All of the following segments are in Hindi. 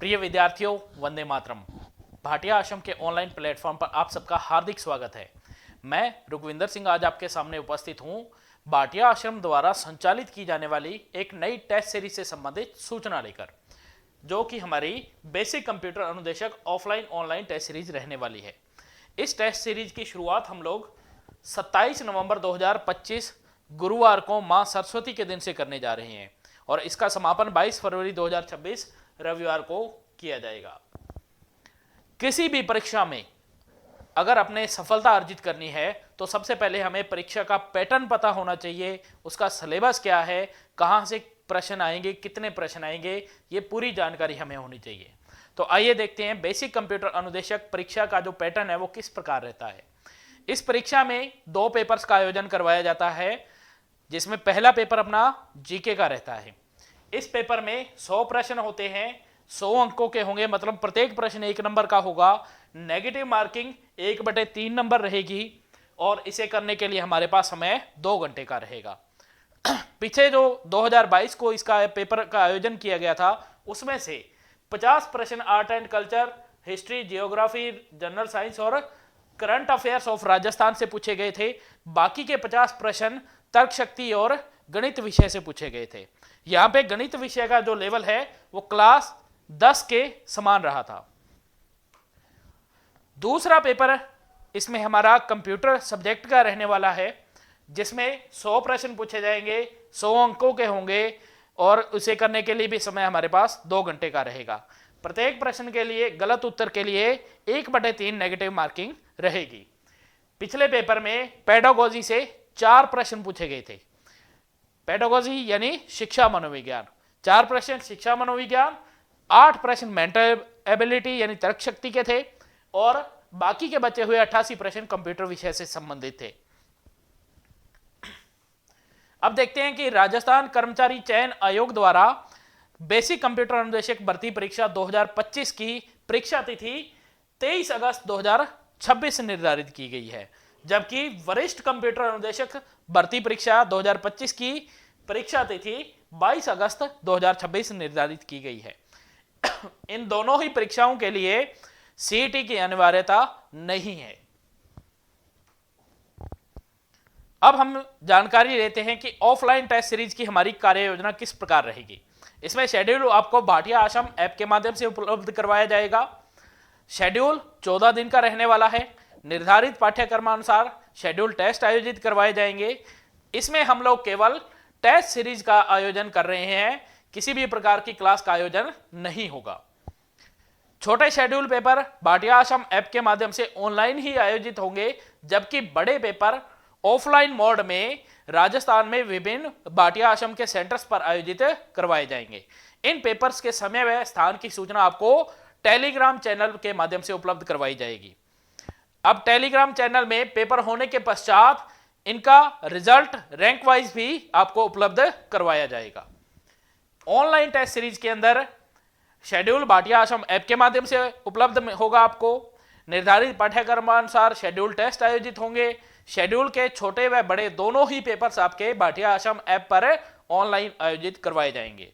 प्रिय विद्यार्थियों, वंदे मातरम। भाटिया आश्रम के ऑनलाइन प्लेटफॉर्म पर आप सबका हार्दिक स्वागत है। मैं रुखविंदर सिंह आज आपके सामने उपस्थित हूं भाटिया आश्रम द्वारा संचालित की जाने वाली एक नई टेस्ट सीरीज से संबंधित सूचना लेकर, जो कि हमारी बेसिक कंप्यूटर अनुदेशक ऑफलाइन ऑनलाइन टेस्ट सीरीज रहने वाली है। इस टेस्ट सीरीज की शुरुआत हम लोग 27 नवंबर 2025 गुरुवार को मां सरस्वती के दिन से करने जा रहे हैं और इसका समापन 22 फरवरी 2026 रविवार को किया जाएगा। किसी भी परीक्षा में अगर अपने सफलता अर्जित करनी है तो सबसे पहले हमें परीक्षा का पैटर्न पता होना चाहिए, उसका सिलेबस क्या है, कहां से प्रश्न आएंगे, कितने प्रश्न आएंगे, ये पूरी जानकारी हमें होनी चाहिए। तो आइए देखते हैं बेसिक कंप्यूटर अनुदेशक परीक्षा का जो पैटर्न है वो किस प्रकार रहता है। इस परीक्षा में 2 पेपर्स का आयोजन करवाया जाता है, जिसमें पहला पेपर अपना जीके का रहता है। इस पेपर में 100 प्रश्न होते हैं, 100 अंकों के होंगे, मतलब प्रत्येक प्रश्न 1 नंबर का होगा। नेगेटिव मार्किंग 1/3 नंबर रहेगी और इसे करने के लिए हमारे पास समय 2 घंटे का रहेगा। पीछे जो 2022 को इसका पेपर का आयोजन किया गया था उसमें से 50 प्रश्न art and culture, history, geography, general science और करंट अफेयर्स ऑफ राजस्थान से पूछे गए थे। बाकी के 50 प्रश्न तर्क शक्ति और गणित विषय से पूछे गए थे। यहाँ पे गणित विषय का जो लेवल है वो क्लास 10 के समान रहा था। दूसरा पेपर इसमें हमारा कंप्यूटर सब्जेक्ट का रहने वाला है, जिसमें 100 प्रश्न पूछे जाएंगे, 100 अंकों के होंगे और उसे करने के लिए भी समय हमारे पास 2 घंटे का रहेगा। प्रत्येक प्रश्न के लिए गलत उत्तर के लिए 1/3 नेगेटिव मार्किंग रहेगी। पिछले पेपर में पेडागोजी से 4 प्रश्न पूछे गए थे। पेडागोजी यानी शिक्षा मनोविज्ञान, 4 प्रश्न शिक्षा मनोविज्ञान, 8 प्रश्न मेंटल एबिलिटी यानी तर्क शक्ति के थे और बाकी के बचे हुए 88 प्रश्न कंप्यूटर विषय से संबंधित थे। अब देखते हैं कि राजस्थान कर्मचारी चयन आयोग द्वारा बेसिक कंप्यूटर अनुदेशक भर्ती परीक्षा 2025 की परीक्षा तिथि 23 अगस्त 2026 निर्धारित की गई है, जबकि वरिष्ठ कंप्यूटर अनुदेशक भर्ती परीक्षा 2025 की परीक्षा तिथि 22 अगस्त 2026 निर्धारित की गई है। इन दोनों ही परीक्षाओं के लिए सीईटी की अनिवार्यता नहीं है। अब हम जानकारी लेते हैं कि ऑफलाइन टेस्ट सीरीज की हमारी कार्य योजना किस प्रकार रहेगी। इसमें शेड्यूल आपको भाटिया आश्रम ऐप के माध्यम से उपलब्ध करवाया जाएगा। शेड्यूल 14 दिन का रहने वाला है। निर्धारित पाठ्यक्रमानुसार शेड्यूल टेस्ट आयोजित करवाए जाएंगे। इसमें हम लोग केवल टेस्ट सीरीज का आयोजन कर रहे हैं, किसी भी प्रकार की क्लास का आयोजन नहीं होगा। छोटे शेड्यूल पेपर भाटिया आश्रम ऐप के माध्यम से ऑनलाइन ही आयोजित होंगे, जबकि बड़े पेपर ऑफलाइन मोड में राजस्थान में विभिन्न भाटिया आश्रम के सेंटर्स पर आयोजित करवाए जाएंगे। इन पेपर्स के समय व स्थान की सूचना आपको टेलीग्राम चैनल के माध्यम से उपलब्ध करवाई जाएगी। अब टेलीग्राम चैनल में पेपर होने के पश्चात इनका रिजल्ट रैंक वाइज भी आपको उपलब्ध करवाया जाएगा। ऑनलाइन टेस्ट सीरीज के अंदर शेड्यूल भाटिया आश्रम ऐप के माध्यम से उपलब्ध होगा। आपको निर्धारित पाठ्यक्रमानुसार शेड्यूल टेस्ट आयोजित होंगे। शेड्यूल के छोटे व बड़े दोनों ही पेपर्स आपके भाटिया आश्रम ऐप पर ऑनलाइन आयोजित करवाए जाएंगे।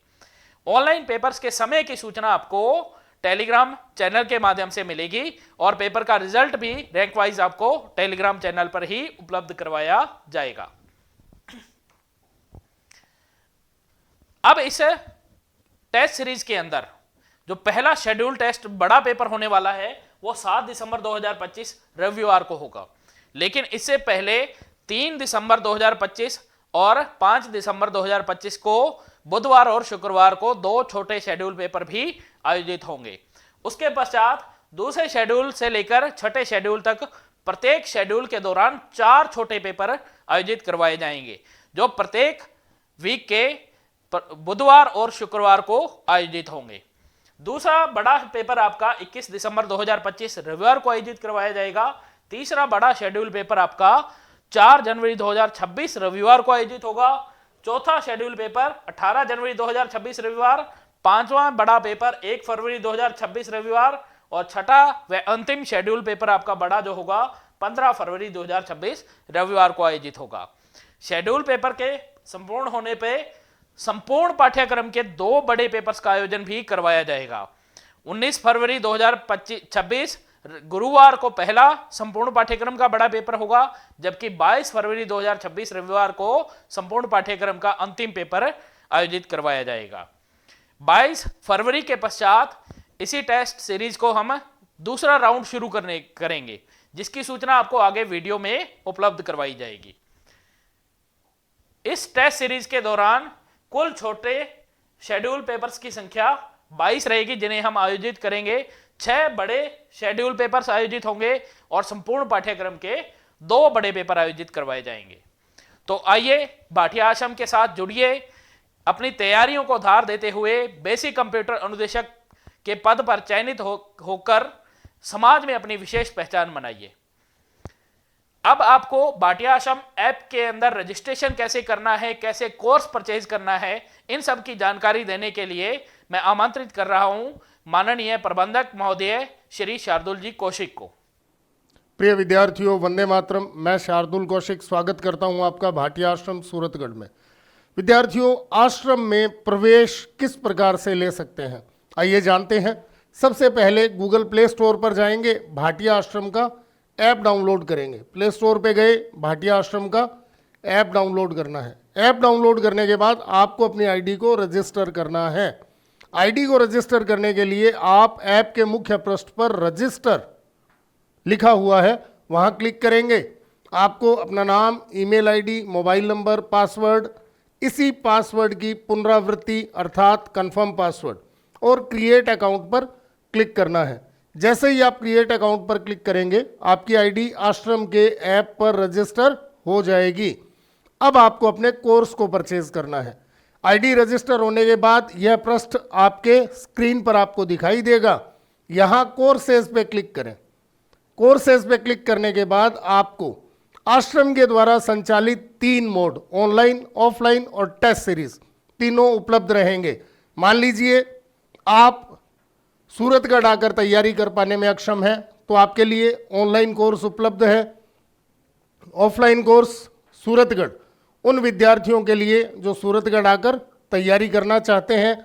ऑनलाइन पेपर्स के समय की सूचना आपको टेलीग्राम चैनल के माध्यम से मिलेगी और पेपर का रिजल्ट भी रैंक वाइज आपको टेलीग्राम चैनल पर ही उपलब्ध करवाया जाएगा। अब इस टेस्ट सीरीज के अंदर जो पहला शेड्यूल टेस्ट बड़ा पेपर होने वाला है वो 7 दिसंबर 2025 रविवार को होगा, लेकिन इससे पहले 3 दिसंबर 2025 और 5 दिसंबर 2025 को बुधवार और शुक्रवार को 2 छोटे शेड्यूल पेपर भी आयोजित होंगे। उसके पश्चात दूसरे शेड्यूल से लेकर छठे शेड्यूल तक प्रत्येक शेड्यूल के दौरान 4 छोटे पेपर आयोजित करवाए जाएंगे, जो प्रत्येक वीक के बुधवार और शुक्रवार को आयोजित होंगे। दूसरा बड़ा पेपर आपका 21 दिसंबर 2025 रविवार को आयोजित करवाया जाएगा। तीसरा बड़ा शेड्यूल पेपर आपका 4 जनवरी 2026 रविवार को आयोजित होगा। चौथा शेड्यूल पेपर 18 जनवरी 2026 रविवार। पांचवा बड़ा पेपर 1 फरवरी 2026 रविवार और छठा व अंतिम शेड्यूल पेपर आपका बड़ा जो होगा 15 फरवरी 2026 रविवार को आयोजित होगा। शेड्यूल पेपर के संपूर्ण होने पे संपूर्ण पाठ्यक्रम के 2 बड़े पेपर्स का आयोजन भी करवाया जाएगा। 19 फरवरी 2026 गुरुवार को पहला संपूर्ण पाठ्यक्रम का बड़ा पेपर होगा, जबकि 22 फरवरी 2026 रविवार को संपूर्ण पाठ्यक्रम का अंतिम पेपर आयोजित करवाया जाएगा। 22 फरवरी के पश्चात इसी टेस्ट सीरीज को हम दूसरा राउंड शुरू करेंगे, जिसकी सूचना आपको आगे वीडियो में उपलब्ध करवाई जाएगी। इस टेस्ट सीरीज के दौरान कुल छोटे शेड्यूल पेपर्स की संख्या 22 रहेगी, जिन्हें हम आयोजित करेंगे। 6 बड़े शेड्यूल पेपर्स आयोजित होंगे और संपूर्ण पाठ्यक्रम के 2 बड़े पेपर आयोजित करवाए जाएंगे। तो आइए भाटिया आश्रम के साथ जुड़िए, अपनी तैयारियों को धार देते हुए बेसिक कंप्यूटर अनुदेशक के पद पर चयनित होकर समाज में अपनी विशेष पहचान बनाइए। अब आपको भाटिया आश्रम ऐप के अंदर रजिस्ट्रेशन कैसे करना है, कैसे कोर्स परचेज करना है, इन सब की जानकारी देने के लिए मैं आमंत्रित कर रहा हूं माननीय प्रबंधक महोदय श्री शार्दुल जी कौशिक को। प्रिय विद्यार्थियों, वंदे मातरम। मैं शार्दुल कौशिक स्वागत करता हूं आपका भाटिया आश्रम सूरतगढ़ में। विद्यार्थियों, आश्रम में प्रवेश किस प्रकार से ले सकते हैं, आइए जानते हैं। सबसे पहले गूगल प्ले स्टोर पर जाएंगे, भाटिया आश्रम का ऐप डाउनलोड करेंगे। प्ले स्टोर पे गए, भाटिया आश्रम का ऐप डाउनलोड करना है। ऐप डाउनलोड करने के बाद आपको अपनी आईडी को रजिस्टर करना है। आईडी को रजिस्टर करने के लिए आप ऐप के मुख्य पृष्ठ पर रजिस्टर लिखा हुआ है, वहां क्लिक करेंगे। आपको अपना नाम, email ID, mobile number, password, इसी पासवर्ड की पुनरावृत्ति अर्थात कंफर्म पासवर्ड और क्रिएट अकाउंट पर क्लिक करना है। जैसे ही आप क्रिएट अकाउंट पर क्लिक करेंगे, आपकी आईडी आश्रम के ऐप पर रजिस्टर हो जाएगी। अब आपको अपने कोर्स को परचेज करना है। आईडी रजिस्टर होने के बाद यह पृष्ठ आपके स्क्रीन पर आपको दिखाई देगा। यहाँ कोर्सेज पे क्लिक करें। कोर्सेज पे क्लिक करने के बाद आपको आश्रम के द्वारा संचालित 3 मोड, ऑनलाइन, ऑफलाइन और टेस्ट सीरीज, तीनों उपलब्ध रहेंगे। मान लीजिए आप सूरतगढ़ आकर तैयारी कर पाने में अक्षम है, तो आपके लिए ऑनलाइन कोर्स उपलब्ध है। ऑफलाइन कोर्स सूरतगढ़ उन विद्यार्थियों के लिए जो सूरतगढ़ आकर तैयारी करना चाहते हैं।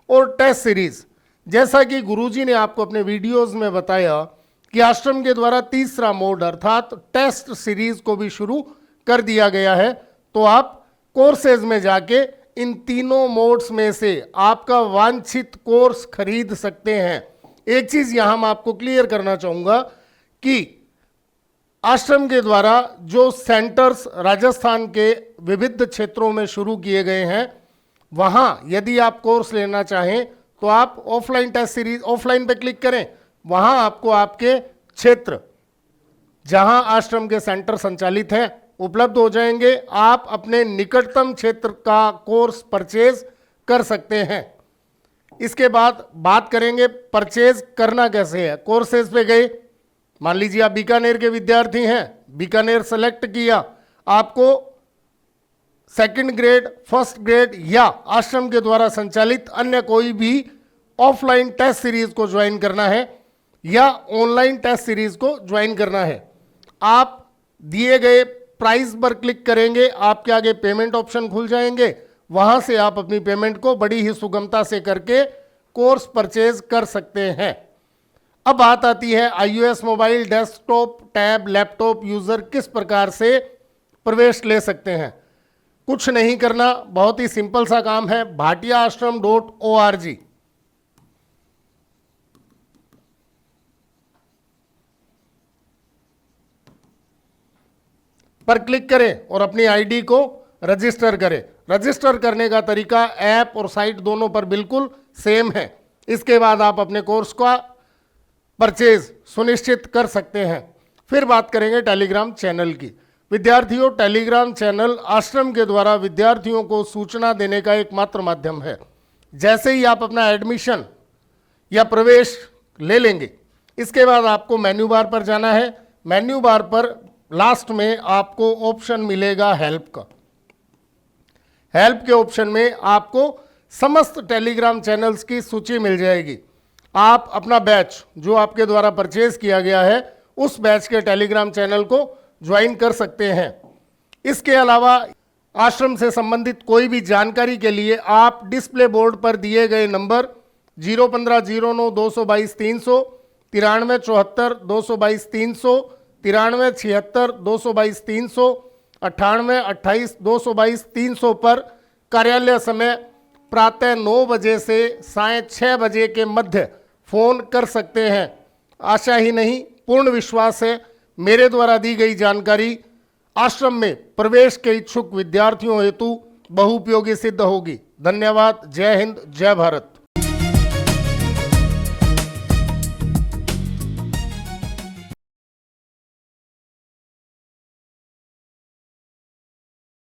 और टेस्ट सीरीज, जैसा कि गुरुजी ने आपको अपने वीडियोस में बताया कि आश्रम के द्वारा तीसरा मोड अर्थात टेस्ट सीरीज को भी शुरू कर दिया गया है, तो आप कोर्सेज में जाके इन तीनों मोड्स में से आपका वांछित कोर्स खरीद सकते हैं। एक चीज यहां मैं आपको क्लियर करना चाहूंगा कि आश्रम के द्वारा जो सेंटर्स राजस्थान के विविध क्षेत्रों में शुरू किए गए हैं, वहां यदि आप कोर्स लेना चाहें तो आप ऑफलाइन टेस्ट सीरीज, ऑफलाइन पे क्लिक करें। वहां आपको आपके क्षेत्र जहां आश्रम के सेंटर संचालित हैं उपलब्ध हो जाएंगे। आप अपने निकटतम क्षेत्र का कोर्स परचेज कर सकते हैं। इसके बाद बात करेंगे परचेज करना कैसे है। कोर्सेज पे गए, मान लीजिए आप बीकानेर के विद्यार्थी हैं, बीकानेर सेलेक्ट किया, आपको सेकंड ग्रेड, फर्स्ट ग्रेड या आश्रम के द्वारा संचालित अन्य कोई भी ऑफलाइन टेस्ट सीरीज को ज्वाइन करना है या ऑनलाइन टेस्ट सीरीज को ज्वाइन करना है। आप दिए गए प्राइस पर क्लिक करेंगे, आपके आगे पेमेंट ऑप्शन खुल जाएंगे। वहां से आप अपनी पेमेंट को बड़ी ही सुगमता से करके कोर्स परचेज कर सकते हैं। अब बात आती है iOS mobile, desktop, tab, laptop user किस प्रकार से प्रवेश ले सकते हैं। कुछ नहीं करना, बहुत ही सिंपल सा काम है। bhatiaashram.org पर क्लिक करें और अपनी आईडी को रजिस्टर करें। रजिस्टर करने का तरीका ऐप और साइट दोनों पर बिल्कुल सेम है। इसके बाद आप अपने कोर्स का परचेज सुनिश्चित कर सकते हैं। फिर बात करेंगे टेलीग्राम चैनल की। विद्यार्थियों, टेलीग्राम चैनल आश्रम के द्वारा विद्यार्थियों को सूचना देने का एकमात्र माध्यम है। जैसे ही आप अपना एडमिशन या प्रवेश ले लेंगे, इसके बाद आपको मेन्यू बार पर जाना है। मेन्यू बार पर लास्ट में आपको ऑप्शन मिलेगा हेल्प का। हेल्प के ऑप्शन में आपको समस्त टेलीग्राम चैनल्स की सूची मिल जाएगी। आप अपना बैच जो आपके द्वारा परचेज किया गया है, उस बैच के टेलीग्राम चैनल को ज्वाइन कर सकते हैं। इसके अलावा आश्रम से संबंधित कोई भी जानकारी के लिए आप डिस्प्ले बोर्ड पर दिए गए नंबर 01509 222 300, 93 74 222 300, 93 76 222 300, 98 28 222 300 पर कार्यालय समय प्रातः 9 बजे से सायं 6 बजे के मध्य फोन कर सकते हैं। आशा ही नहीं, पूर्ण विश्वास है मेरे द्वारा दी गई जानकारी आश्रम में प्रवेश के इच्छुक विद्यार्थियों हेतु बहुउपयोगी सिद्ध होगी। धन्यवाद। जय हिंद, जय भारत।